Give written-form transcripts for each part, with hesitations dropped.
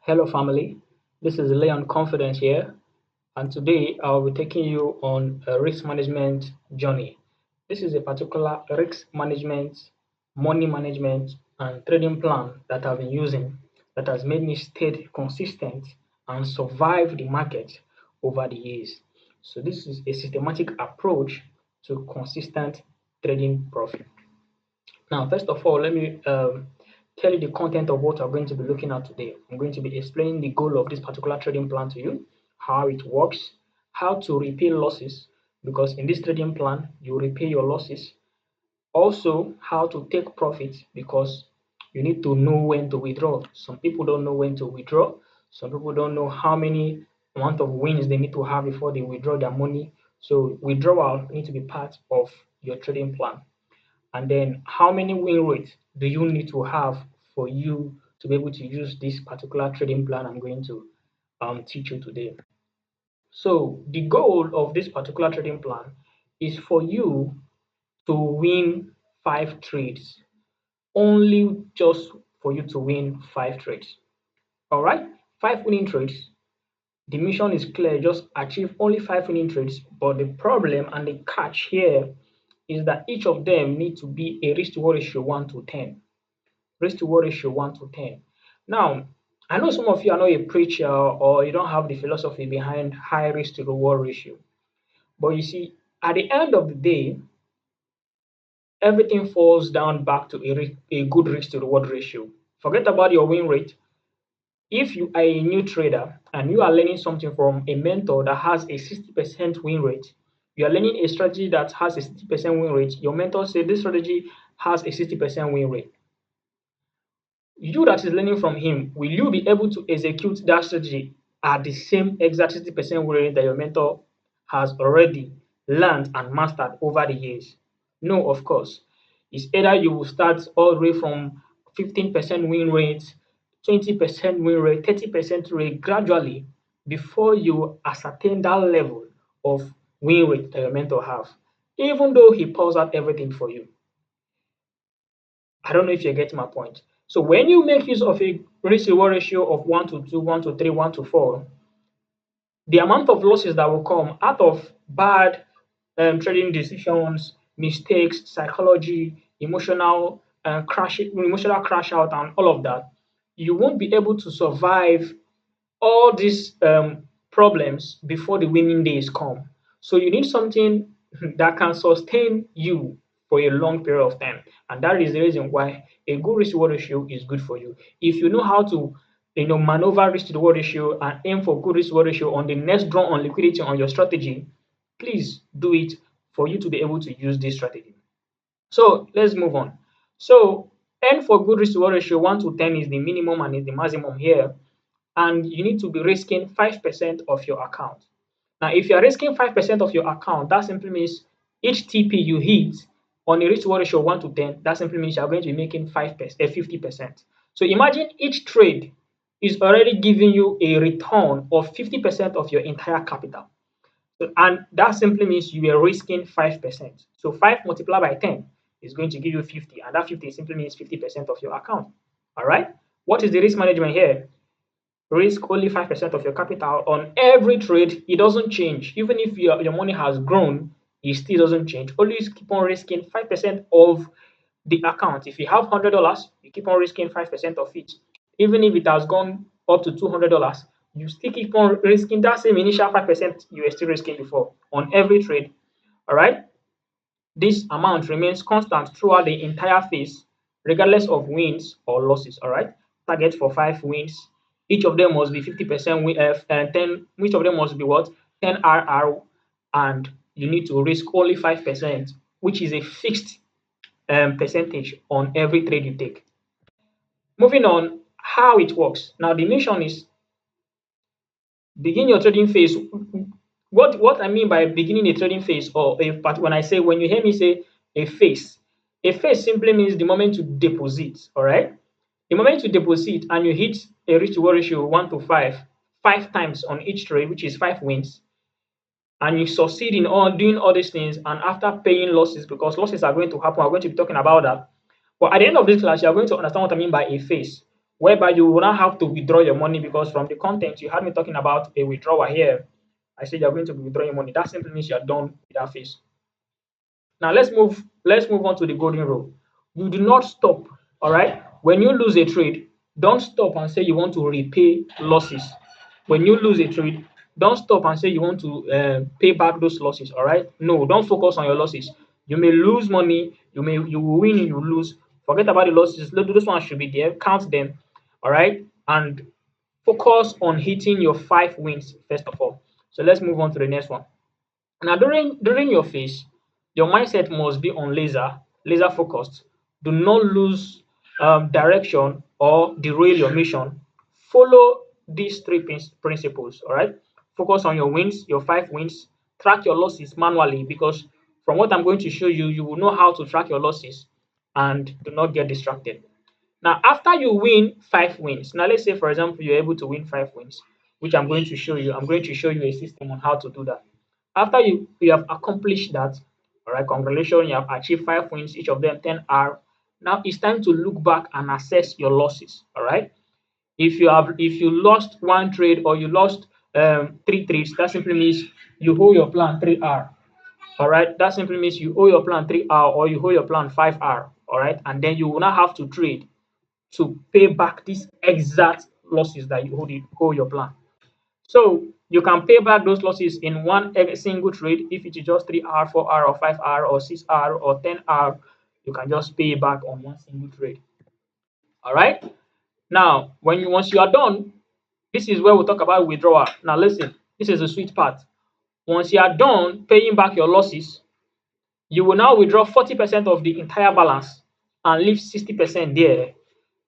Hello, family. This is Leon Confidence here, and today I'll be taking you on a risk management journey. This is a particular risk management, money management, and trading plan that I've been using that has made me stay consistent and survive the market over the years. So, this is a systematic approach to consistent trading profit. Now, first of all, let me tell you the content of what we're going to be looking at today. I'm going to be explaining the goal of this particular trading plan to you, how it works, how to repay losses, because in this trading plan, you repay your losses. Also, how to take profit, because you need to know when to withdraw. Some people don't know when to withdraw. Some people don't know how many amount of wins they need to have before they withdraw their money. So withdrawal need to be part of your trading plan. And then how many win rates do you need to have for you to be able to use this particular trading plan I'm going to teach you today. So the goal of this particular trading plan is for you to win 5 trades, only just for you to win 5 trades. All right, 5 winning trades. The mission is clear, just achieve only 5 winning trades. But the problem and the catch here is that each of them need to be a risk to reward ratio 1 to 10. Risk to reward ratio 1 to 10. Now, I know some of you are not a preacher or you don't have the philosophy behind high risk to reward ratio. But you see, at the end of the day, everything falls down back to a good risk to reward ratio. Forget about your win rate. If you are a new trader and you are learning something from a mentor that has a 60% win rate, you are learning a strategy that has a 60% win rate, your mentor said this strategy has a 60% win rate. You that is learning from him, will you be able to execute that strategy at the same exact 60% win rate that your mentor has already learned and mastered over the years? No, of course. It's either you will start all the way from 15% win rate, 20% win rate, 30% rate gradually before you ascertain that level of win rate that your mentor have, even though he pulls out everything for you. I don't know if you're getting my point. So when you make use of a risk reward ratio of 1 to 2, 1 to 3, 1 to 4, the amount of losses that will come out of bad trading decisions, mistakes, psychology, emotional crash out, and all of that, you won't be able to survive all these problems before the winning days come. So you need something that can sustain you for a long period of time. And that is the reason why a good risk reward ratio is good for you. If you know how to maneuver risk to reward ratio and aim for good risk reward ratio on the next draw on liquidity on your strategy, please do it for you to be able to use this strategy. So let's move on. So N for good risk reward ratio 1 to 10 is the minimum and is the maximum here, and you need to be risking 5% of your account. Now, if you're risking 5% of your account, that simply means each TP you hit on a risk reward ratio 1 to 10, that simply means you're going to be making 5%, 50%. So imagine each trade is already giving you a return of 50% of your entire capital. So, and that simply means you are risking 5%. So 5 multiplied by 10 is going to give you 50, and that 50 simply means 50% of your account. All right. What is the risk management here? Risk only 5% of your capital on every trade. It doesn't change. Even if your money has grown, it still doesn't change. Always keep on risking 5% of the account. If you have $100, you keep on risking 5% of it. Even if it has gone up to $200, you still keep on risking that same initial 5% you were still risking before on every trade. All right. This amount remains constant throughout the entire phase, regardless of wins or losses. All right. Target for 5 wins. Each of them must be 50% win, and 10. Each of them must be what? 10 RR, and you need to risk only 5%, which is a fixed percentage on every trade you take. Moving on, how it works. Now, the mission is begin your trading phase. What I mean by beginning a trading phase, or a part, when you hear me say a phase simply means the moment you deposit. All right, the moment you deposit and you hit a risk to reward ratio 1 to 5, 5 times on each trade, which is 5 wins, and you succeed in all doing all these things, and after paying losses, because losses are going to happen, we're going to be talking about that. But at the end of this class, you are going to understand what I mean by a phase. whereby you will not have to withdraw your money, because from the content you had me talking about a withdrawal here. I said you're going to be withdrawing money. That simply means you're done with that phase. Now let's move on to the golden rule. You do not stop. All right. When you lose a trade, don't stop and say you want to repay losses. When you lose a trade, don't stop and say you want to pay back those losses. All right. No, don't focus on your losses. You may lose money. You will win. You will lose. Forget about the losses. Those ones should be there. Count them. All right. And focus on hitting your 5 wins first of all. So let's move on to the next one. Now, during your phase, your mindset must be on laser focused. Do not lose direction or derail your mission. Follow these three principles. All right. Focus on your wins, your 5 wins. Track your losses manually, because from what I'm going to show you, you will know how to track your losses, and do not get distracted. Now, after you win 5 wins, now let's say, for example, you're able to win 5 wins, which I'm going to show you. I'm going to show you a system on how to do that. After you have accomplished that, all right, congratulations, you have achieved 5 wins, each of them 10R. Now it's time to look back and assess your losses. All right. If you lost one trade, or you lost 3 trades, that simply means you owe your plan 3R. All right, that simply means you owe your plan 3R, or you owe your plan 5R. All right, and then you will not have to trade to pay back these exact losses that you owe your plan. So you can pay back those losses in one single trade. If it is just 3R, 4R, or 5R, or 6R, or 10R, you can just pay it back on one single trade. All right. Now, once you are done, this is where we talk about withdrawal. Now, listen, this is the sweet part. Once you are done paying back your losses, you will now withdraw 40% of the entire balance and leave 60% there.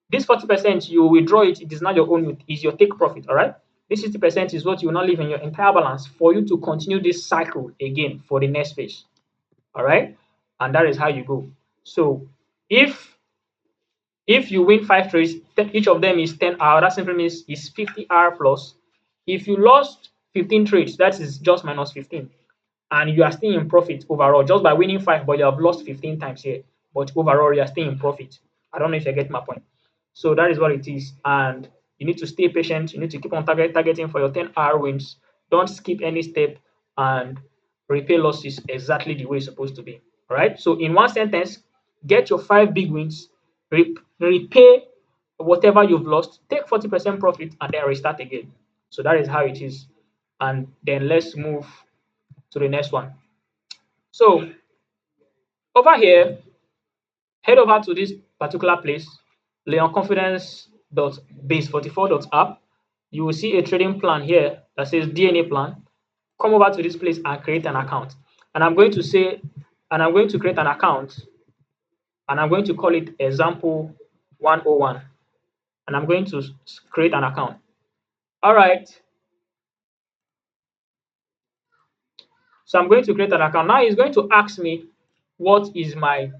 This 40% you withdraw it, it is not your own, it is your take profit. All right. This 60% is what you will not leave in your entire balance for you to continue this cycle again for the next phase. All right. And that is how you go. So if you win 5 trades, each of them is 10R, that simply means it's 50R plus. If you lost 15 trades, that is just minus 15. And you are still in profit overall just by winning 5, but you have lost 15 times here. But overall, you are still in profit. I don't know if you get my point. So that is what it is. And you need to stay patient. You need to keep on targeting for your 10R wins. Don't skip any step, and repay losses exactly the way it's supposed to be. All right. So in one sentence, get your 5 big wins, repay whatever you've lost, take 40% profit, and then restart again. So that is how it is. And then let's move to the next one. So over here, head over to this particular place, leonconfidence.base44.app. You will see a trading plan here that says DNA plan. Come over to this place and create an account. And I'm going to say, and I'm going to create an account, and I'm going to call it example 101. And I'm going to create an account. All right. So I'm going to create an account. Now it's going to ask me what is my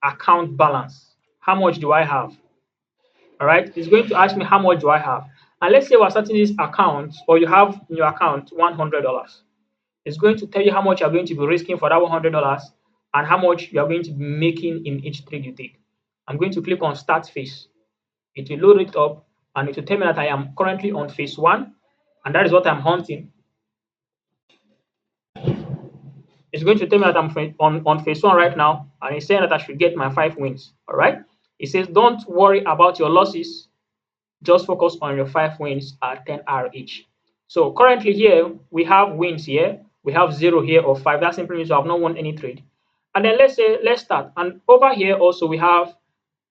account balance? How much do I have? All right, it's going to ask me how much do I have. And let's say we're starting this account, or you have in your account $100. It's going to tell you how much you're going to be risking for that $100, and how much you're going to be making in each trade you take. I'm going to click on start phase. It will load it up, and it will tell me that I am currently on phase 1, and that is what I'm hunting. It's going to tell me that I'm on phase 1 right now, and it's saying that I should get my 5 wins. All right. It says don't worry about your losses, just focus on your 5 wins at 10R each. So currently here we have wins here, we have 0 here or 5. That simply means you have not won any trade. And then let's start. And over here also we have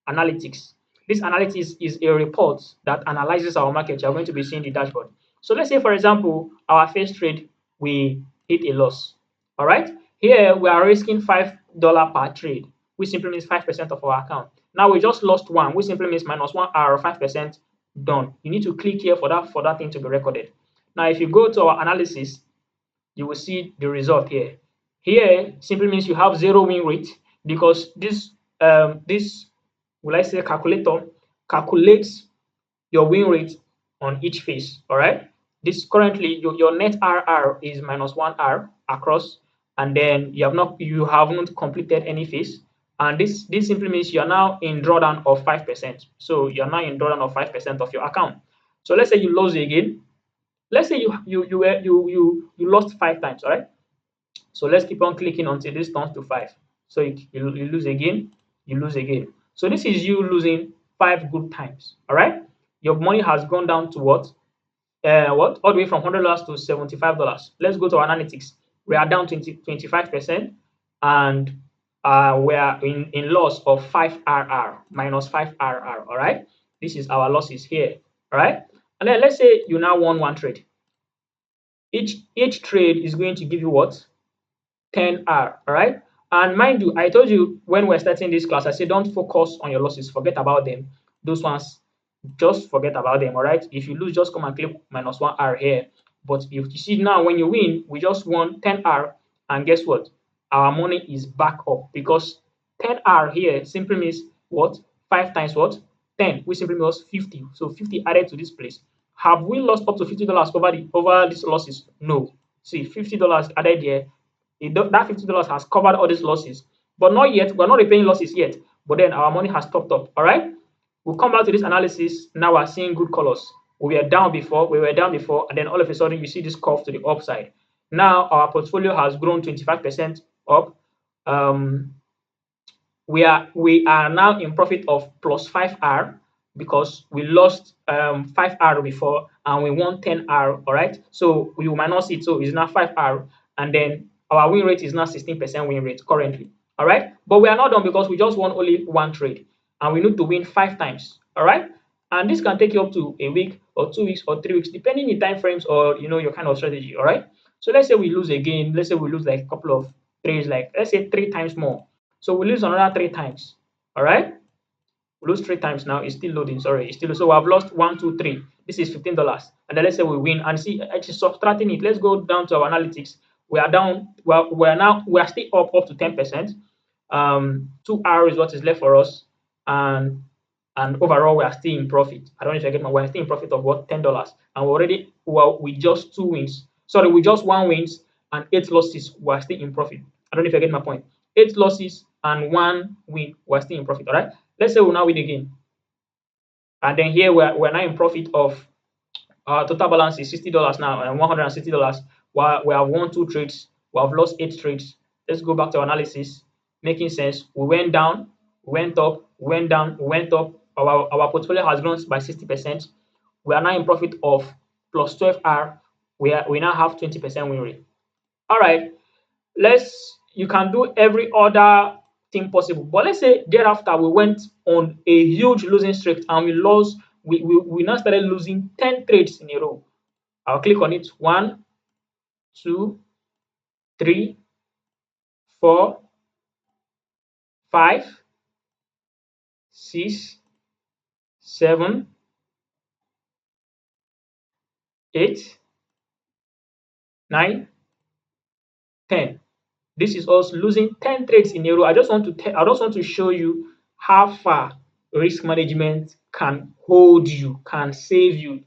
analytics. This analytics is a report that analyzes our market. You're going to be seeing the dashboard. So let's say, for example, our first trade, we hit a loss. All right. Here we are risking $5 per trade, which simply means 5% of our account. Now we just lost one, which simply means minus 1R or 5% done. You need to click here for that thing to be recorded. Now, if you go to our analysis, you will see the result here. Here simply means you have 0 win rate, because this will I say calculator calculates your win rate on each phase. All right. This currently your net RR is minus 1R across, and then you have not completed any phase, And this simply means you are now in drawdown of 5%. So you are now in drawdown of 5% of your account. So let's say you lose again. Let's say you lost 5 times, all right? So let's keep on clicking until this turns to 5. So you lose again, you lose again. So this is you losing 5 good times, all right? Your money has gone down to what? What? All the way from $100 to $75. Let's go to our analytics. We are down 25%, and we are in loss of 5 RR, minus 5 RR, all right? This is our losses here, all right? And then let's say you now won one trade. Each trade is going to give you what? 10R, all right? And mind you, I told you when we're starting this class, I said don't focus on your losses, forget about them. Those ones, just forget about them, all right? If you lose, just come and click -1R here. But if you see now, when you win, we just won 10R, and guess what? Our money is back up because 10R here simply means what? 5 times what? 10, which simply means 50. So 50 added to this place. Have we lost up to $50 over these losses? No. See, $50 added here, that $50 has covered all these losses, but not yet. We're not repaying losses yet, but then our money has topped up. All right. We'll come back to this analysis. Now we're seeing good colors. We were down before, and then all of a sudden you see this curve to the upside. Now our portfolio has grown 25% up. Um, we are now in profit of plus 5R because we lost 5R before and we won 10R, all right? So we will minus it, so it's now 5R, and then our win rate is now 16% win rate currently, all right? But we are not done because we just won only one trade and we need to win 5 times, all right? And this can take you up to a week or 2 weeks or 3 weeks, depending the time frames or your kind of strategy, all right? So let's say we lose again, let's say we lose like a couple of trades, like let's say 3 times more. So we lose another 3 times. All right. We lose 3 times now. It's still loading. Sorry, it's still so I've lost one, two, three. This is $15. And then let's say we win and see actually subtracting it. Let's go down to our analytics. We are down. Well, we are still up to 10%. 2 hours is what is left for us, and overall we are still in profit. I don't know if I get my. We are still in profit of what, $10, and we already with just 2 wins. Sorry, with just 1 wins and 8 losses, we are still in profit. I don't know if I get my point. 8 losses and 1 win, we are still in profit. All right. Let's say we now win again, and then here we're now in profit of our total balance is $60 now and $160. While we have won 2 trades, we have lost 8 trades. Let's go back to our analysis. Making sense. We went down, went up, went down, went up. Our portfolio has grown by 60%. We are now in profit of plus 12R. We now have 20% win rate. All right. You can do every other thing possible. But let's say thereafter we went on a huge losing streak and we lost. We now started losing 10 trades in a row. I'll click on it. 1, 2, 3, 4, 5, 6, 7, 8, 9, 10. This is us losing 10 trades in a row. I just want to show you how far risk management can hold you, can save you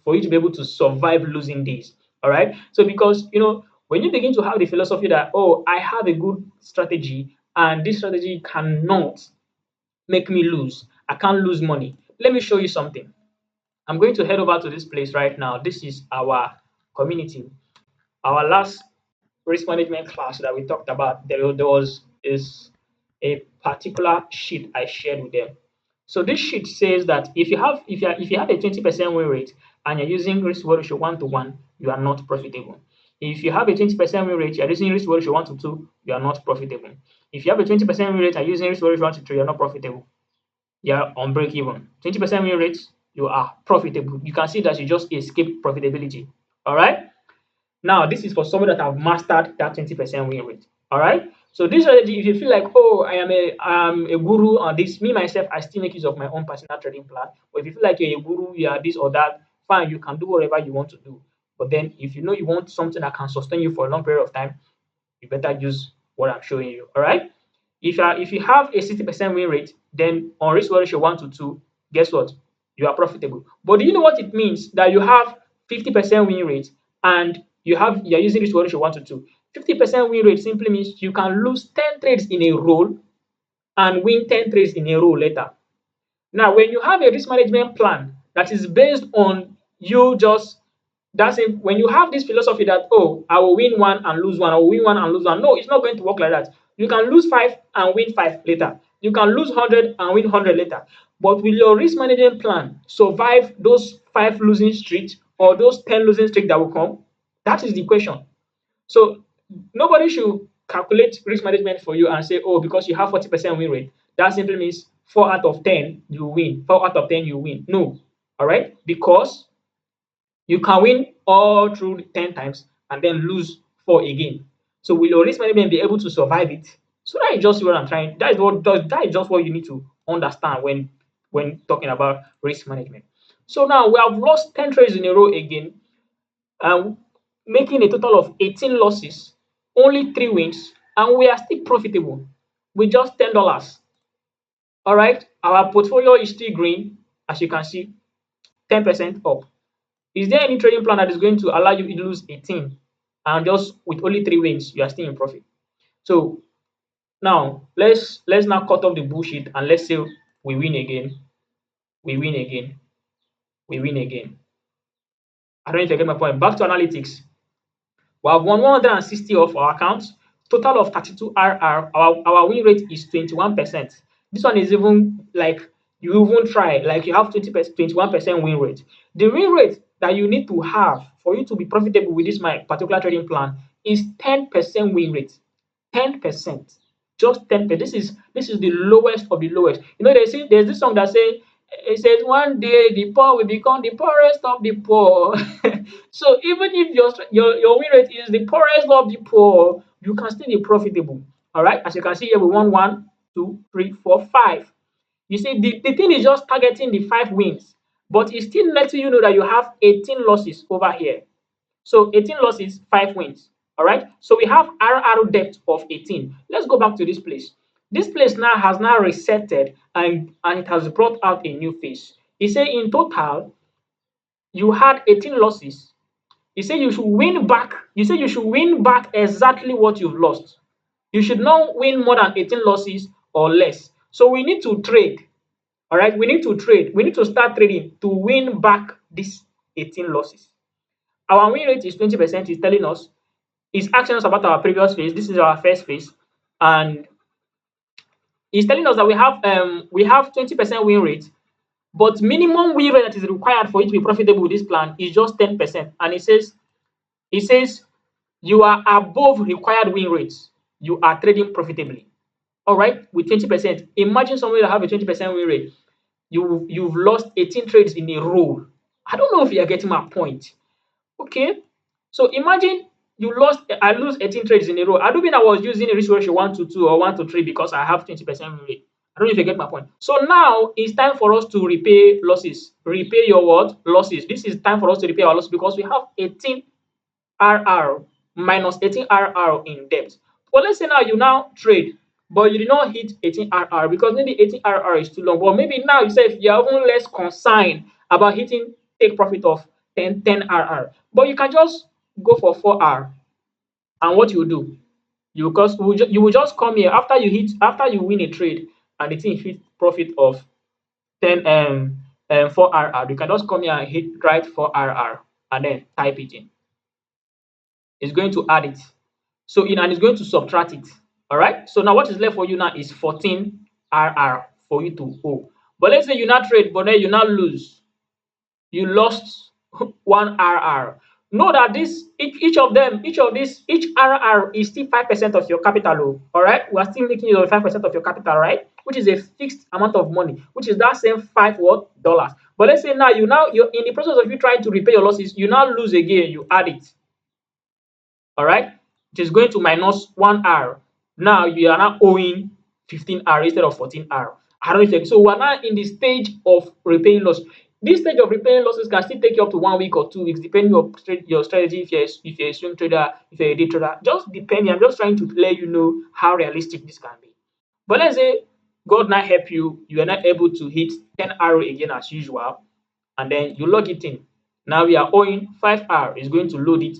for you to be able to survive losing days. All right. So because when you begin to have the philosophy that, oh, I have a good strategy and this strategy cannot make me lose. I can't lose money. Let me show you something. I'm going to head over to this place right now. This is our community. Our last risk management class that we talked about, there was is a particular sheet I shared with them. So this sheet says that if you have a 20% win rate and you're using risk reward ratio 1 to 1, you are not profitable. If you have a 20% win rate, you're using risk reward ratio 1 to 2, you are not profitable. If you have a 20% win rate and using risk reward ratio 1 to 3, you're not profitable. You're on break even. 20% win rate, you are profitable. You can see that you just escape profitability. All right. Now, this is for someone that have mastered that 20% win rate. All right. So this strategy, if you feel like, oh, I'm a guru on this, me myself, I still make use of my own personal trading plan. But if you feel like you're a guru, you are this or that, fine, you can do whatever you want to do. But then, if you know you want something that can sustain you for a long period of time, you better use what I'm showing you. All right. If you have a 60% win rate, then on risk ratio 1 to 2, guess what? You are profitable. But do you know what it means that you have 50% win rate and you're using risk ratio 1 to 2? 50% win rate simply means you can lose 10 trades in a row and win 10 trades in a row later. Now, when you have a risk management plan that is based on you just that's it. When you have this philosophy that, oh, I will win one and lose one, I will win one and lose one. No, it's not going to work like that. You can lose five and win five later. You can lose 100 and win 100 later. But will your risk management plan survive those five losing streaks or those 10 losing streaks that will come? That is the question. So nobody should calculate risk management for you and say, oh, because you have 40% win rate, that simply means 4 out of 10 you win, 4 out of 10 you win. No. All right? Because you can win all through 10 times and then lose 4 again. So will your risk management be able to survive it? So that is just what I'm trying. That is just what you need to understand when talking about risk management. So now we have lost 10 trades in a row again, and making a total of 18 losses, only 3 wins, and we are still profitable with just $10. All right, our portfolio is still green, as you can see, 10% up. Is there any trading plan that is going to allow you to lose 18 and just with only 3 wins, you are still in profit? So now let's now cut off the bullshit and let's say we win again, we win again, we win again. I don't know if you get my point. Back to analytics. We have won 160 of our accounts, total of 32 RR. Our win rate is 21%. This one is even like you even try, like you have 20%, 21% win rate. The win rate that you need to have for you to be profitable with this my particular trading plan is 10% win rate. 10%. Just 10%. This is the lowest of the lowest. You know, there's this song that say it says one day the poor will become the poorest of the poor. So even if your win rate is the poorest of the poor, you can still be profitable. All right. As you can see here, we won one, two, three, four, five. You see, the thing is just targeting the 5 wins, but it's still letting you know that you have 18 losses over here. So 18 losses, 5 wins. All right. So we have RR depth of 18. Let's go back to this place. This place now has now resetted and it has brought out a new face. It say in total you had 18 losses. You say you should win back. You say you should win back exactly what you've lost. You should not win more than 18 losses or less. So we need to trade. All right. We need to trade. We need to start trading to win back these 18 losses. Our win rate is 20%. It's telling us, it's asking us about our previous phase. This is our first phase, and it's telling us that we have 20% win rate, but minimum win rate that is required for you to be profitable with this plan is just 10%. And it says you are above required win rates. You are trading profitably. All right, with 20%. Imagine somebody that have a 20% win rate. You've lost 18 trades in a row. I don't know if you are getting my point. Okay. So imagine I lose 18 trades in a row. I don't mean I was using a risk ratio 1 to 2 or 1 to 3 because I have 20% win rate. I don't know if you get my point. So now it's time for us to repay losses. Repay your what? Losses. This is time for us to repay our losses because we have 18 RR minus 18 RR in debt. But let's say now you now trade, but you did not hit 18 RR because maybe 18 RR is too long. But maybe now you say you're even less concerned about hitting take profit of 10 RR. But you can just go for 4R. And what you do, you will just come here after you win a trade and the thing hit profit of 10 4RR. You can just come here and write 4RR and then type it in. It's going to add it. So and it's going to subtract it. All right. So now what is left for you now is 14RR for you to owe. But let's say you not trade, but then you not lose. You lost 1RR. Know that each RR is still 5% of your capital. Oh, all right. We are still making it 5% of your capital, right? Which is a fixed amount of money, which is that same $5 dollars. But let's say now you're in the process of you trying to repay your losses, you now lose again, you add it. All right, it is going to minus 1R. Now you are now owing 15R instead of 14R. I don't know. So we're now in the stage of repaying loss. This stage of repaying losses can still take you up to 1 week or 2 weeks, depending on your strategy. If you're a swing trader, if you're a day trader, just depending. I'm just trying to let you know how realistic this can be. But let's say God now help you, you are not able to hit 10R again as usual, and then you log it in. Now we are owing 5R. Is going to load it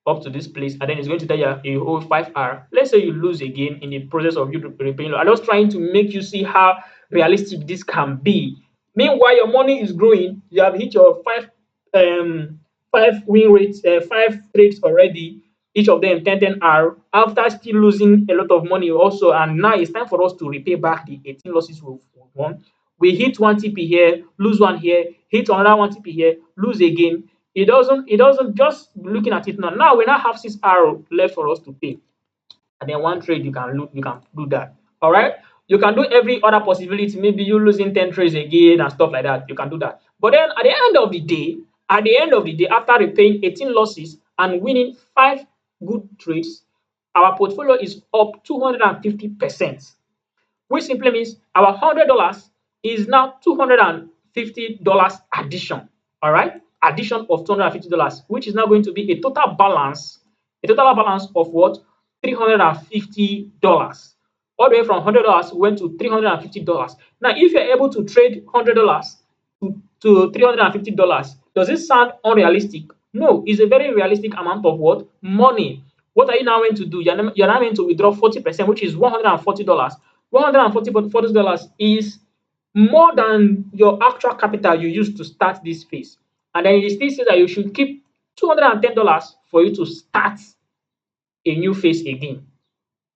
up to this place, and then it's going to tell you you owe 5R. Let's say you lose again in the process of you repaying. I'm just trying to make you see how realistic this can be. Meanwhile, your money is growing. You have hit your um five win rates, five trades already. Each of them 10-10R. After still losing a lot of money also, and now it's time for us to repay back the 18 losses we've won. We hit one TP here, lose one here, hit another one TP here, lose again. It doesn't just looking at it now. Now we now have 6R left for us to pay. And then one trade you can do that. All right. You can do every other possibility. Maybe you losing 10 trades again and stuff like that. You can do that. But then at the end of the day, after repaying 18 losses and winning five good trades, our portfolio is up 250%, which simply means our $100 is now $250 addition. All right, addition of $250, which is now going to be a total balance of what? $350. All the way from $100 went to $350. Now, if you're able to trade $100 to $350, does it sound unrealistic? No, it's a very realistic amount of what? Money. What are you now going to do? You're now going to withdraw 40%, which is $140. $140 is more than your actual capital you used to start this phase. And then it still says that you should keep $210 for you to start a new phase again,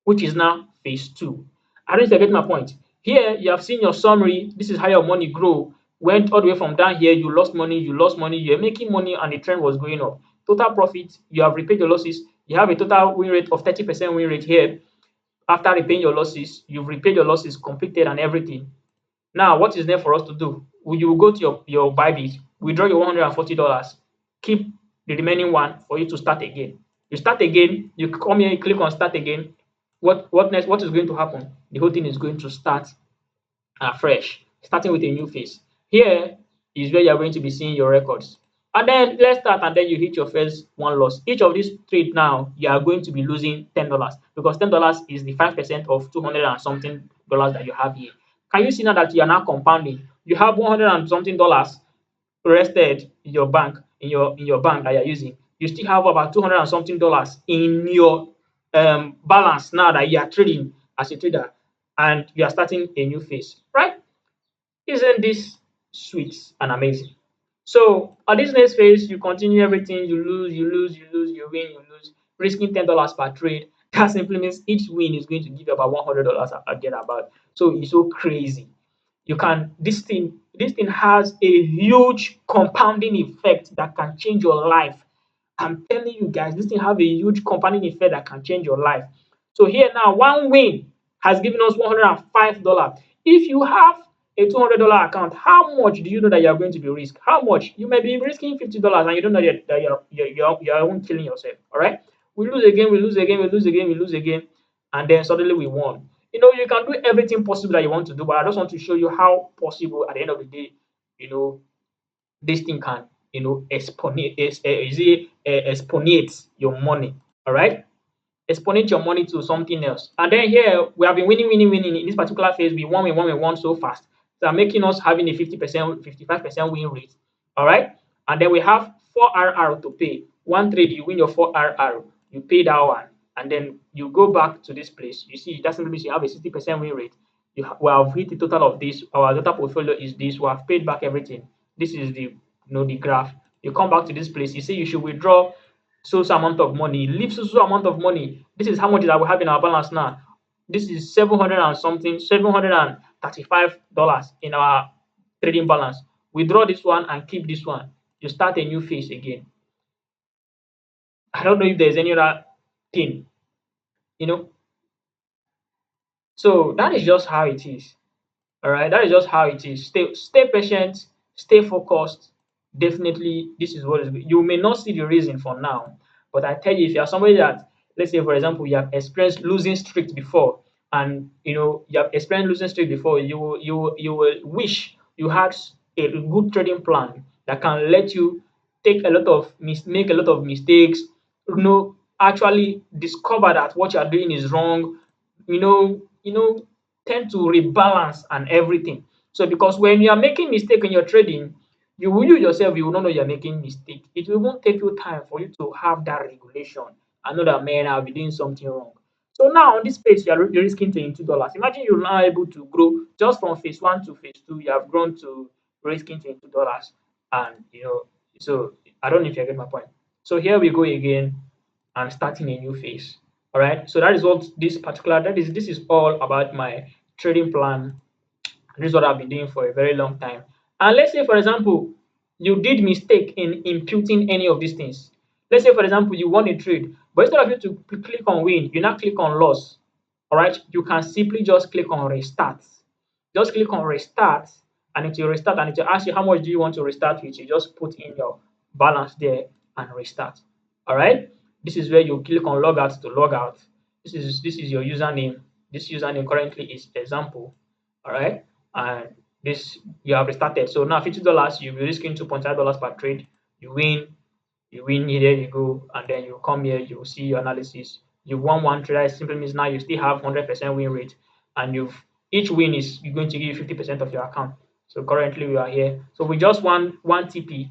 which is now phase two. I don't know if you get my point. Here, you have seen your summary. This is how your money grow. Went all the way from down here, you lost money, you're making money, and the trend was going up. Total profit, you have repaid your losses. You have a total win rate of 30% win rate here. After repaying your losses, you've repaid your losses, completed, and everything. Now, what is there for us to do? You will go to your Bybit, withdraw your $140, keep the remaining one for you to start again. You start again, you come here, you click on start again. What next? What is going to happen? The whole thing is going to start afresh, starting with a new phase. Here is where you're going to be seeing your records. And then let's start, and then you hit your first one loss. Each of these trade now, you are going to be losing $10 because $10 is the 5% of 200 and something dollars that you have here. Can you see now that you are now compounding? You have 100 and something dollars rested in your bank, in your bank that you're using. You still have about 200 and something dollars in your balance now that you are trading as a trader, and you are starting a new phase, right? Isn't this sweet and amazing? So at this next phase, you continue everything, you lose, you lose, you lose, you win, you lose, risking $10 per trade. That simply means each win is going to give you about $100 again about. So it's so crazy. You can this thing has a huge compounding effect that can change your life. I'm telling you guys, this thing have a huge compounding effect that can change your life. So here now, one win has given us $105. If you have a $200 account, how much do you know that you are going to be risk? How much? You may be risking $50 and you don't know that you're even killing yourself. All right. We lose again, we lose again, we lose again, we lose again, and then suddenly we won. You can do everything possible that you want to do, but I just want to show you how possible at the end of the day, you know, this thing can, exponate your money. All right, exponent your money to something else. And then here we have been winning, winning, winning in this particular phase. We won so fast. So making us having a 50%, 55% win rate. All right. And then we have 4RR to pay. One trade, you win your 4RR, you pay that one, and then you go back to this place. You see, that simply means you have a 60% win rate. We have hit the total of this. Our total portfolio is this. We have paid back everything. This is the graph. You come back to this place. You see, you should withdraw so amount of money, leave so amount of money. This is how much that we have in our balance now. This is 700 and something, $735 in our trading balance. Withdraw this one and keep this one. You start a new phase again. I don't know if there's any other thing, you know. So that is just how it is. All right, that is just how it is. Stay patient, stay focused. Definitely, this is what is. You may not see the reason for now, but I tell you, if you are somebody that, let's say, for example, you have experienced losing streak before, and you have experienced losing streak before, you will wish you had a good trading plan that can let you make a lot of mistakes. Actually discover that what you are doing is wrong. Tend to rebalance and everything. So because when you are making mistake in your trading, you yourself, you will not know you're making mistake. It will even take you time for you to have that regulation and know that, man, I'll be doing something wrong. So now on this page, you're risking $22. Imagine you're now able to grow just from phase one to phase two. You have grown to risking $22, and so I don't know if you get my point. So here we go again, and starting a new phase. All right. So that is what this is all about my trading plan. This is what I've been doing for a very long time. And let's say, for example, you did mistake in imputing any of these things. Let's say, for example, you won a trade, but instead of you to click on win, you now click on loss. All right, you can simply just click on restart. Just click on restart, and it will restart, and it will ask you how much do you want to restart with. You just put in your balance there and restart. All right, this is where you click on log out to log out. This is your username. This username currently is example. All right, and this you have restarted. So now $50, you'll be risking $2.5 per trade. You win, you win here, there you go, and then you come here, you see your analysis. You won one trade, that simply means now you still have 100% win rate, and each win is going to give you 50% of your account. So currently we are here. So we just want one TP,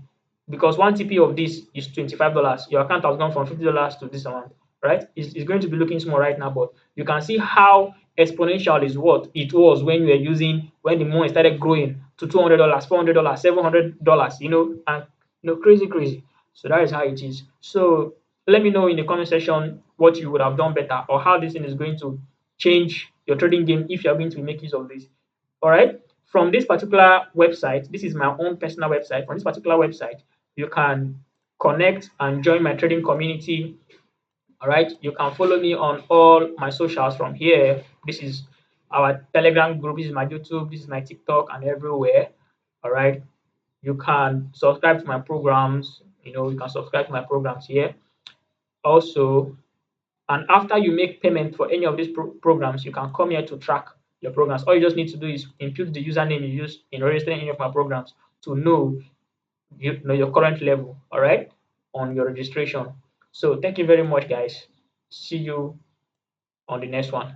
because one TP of this is $25. Your account has gone from $50 to this amount, right? It's going to be looking small right now, but you can see how exponential is what it was when you were using when the money started growing to $200, $400, $700, and crazy, crazy. So that is how it is. So let me know in the comment section what you would have done better, or how this thing is going to change your trading game if you are going to make use of this. All right. From this particular website, this is my own personal website. From this particular website, you can connect and join my trading community. All right. You can follow me on all my socials from here. This is our Telegram group. This is my YouTube. This is my TikTok and everywhere. All right. You can subscribe to my programs. You can subscribe to my programs here. Also, and after you make payment for any of these programs, you can come here to track your programs. All you just need to do is input the username you use in registering any of my programs to know your current level, all right, on your registration. So thank you very much, guys. See you on the next one.